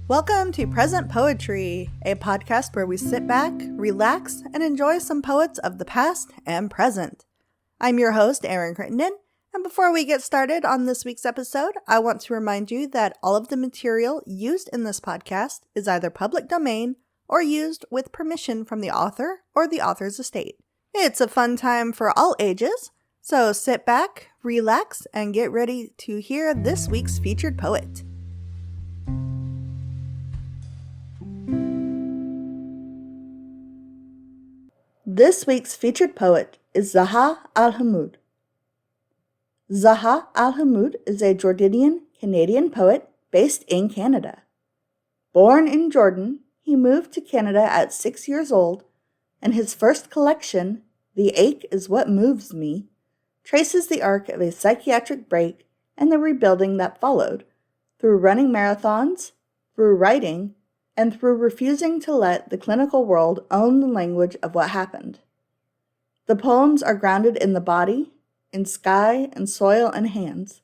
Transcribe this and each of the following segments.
Welcome to Present Poetry, a podcast where we sit back, relax, and enjoy some poets of the past and present. I'm your host, Erin Crittenden, and before we get started on this week's episode, I want to remind you that all of the material used in this podcast is either public domain or used with permission from the author or the author's estate. It's a fun time for all ages, so sit back, relax, and get ready to hear this week's featured poet. This week's featured poet is Zaha Al-Hmoud. Zaha Al-Hmoud is a Jordanian-Canadian poet based in Canada. Born in Jordan, he moved to Canada at 6 years old, and his first collection, The Ache is What Moves Me, traces the arc of a psychiatric break and the rebuilding that followed, through running marathons, through writing, and through refusing to let the clinical world own the language of what happened. The poems are grounded in the body, in sky and soil and hands.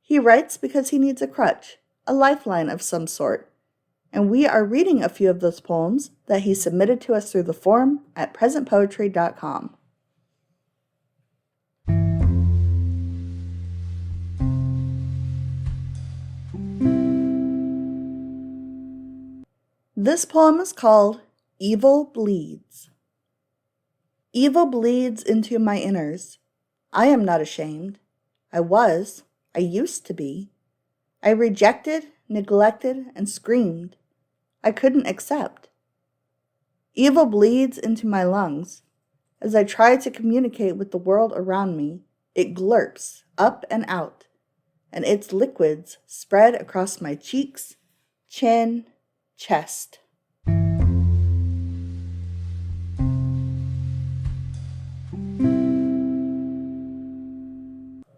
He writes because he needs a crutch, a lifeline of some sort, and we are reading a few of those poems that he submitted to us through the form at presentpoetry.com. This poem is called Evil Bleeds. Evil bleeds into my inners. I am not ashamed. I used to be. I rejected, neglected, and screamed. I couldn't accept. Evil bleeds into my lungs. As I try to communicate with the world around me, it glurps up and out, and its liquids spread across my cheeks, chin, chest.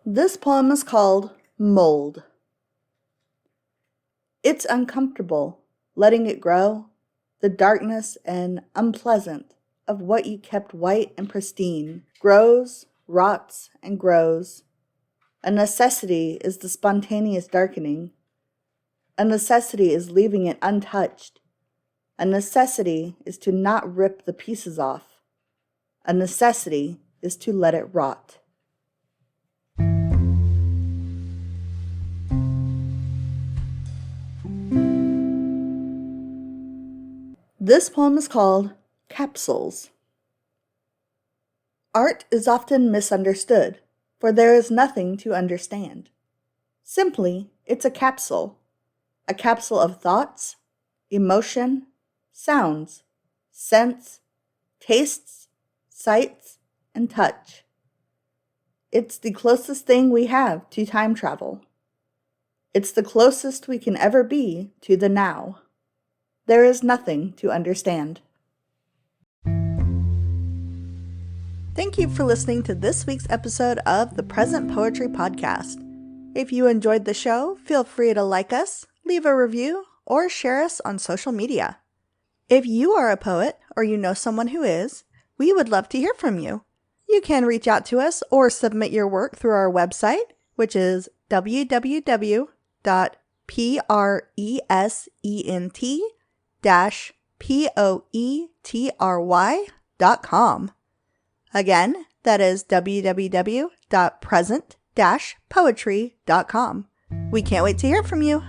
This poem is called Mold. It's uncomfortable, letting it grow, the darkness and unpleasant of what you kept white and pristine grows, rots, and grows. A necessity is the spontaneous darkening. A necessity is leaving it untouched. A necessity is to not rip the pieces off. A necessity is to let it rot. This poem is called Capsules. Art is often misunderstood, for there is nothing to understand. Simply, it's a capsule of thoughts, emotion, sounds, scents, tastes, sights, and touch. It's the closest thing we have to time travel. It's the closest we can ever be to the now. There is nothing to understand. Thank you for listening to this week's episode of the Present Poetry Podcast. If you enjoyed the show, feel free to like us, leave a review, or share us on social media. If you are a poet or you know someone who is, we would love to hear from you. You can reach out to us or submit your work through our website, which is www.present-poetry.com. Again, that is www.present-poetry.com. We can't wait to hear from you.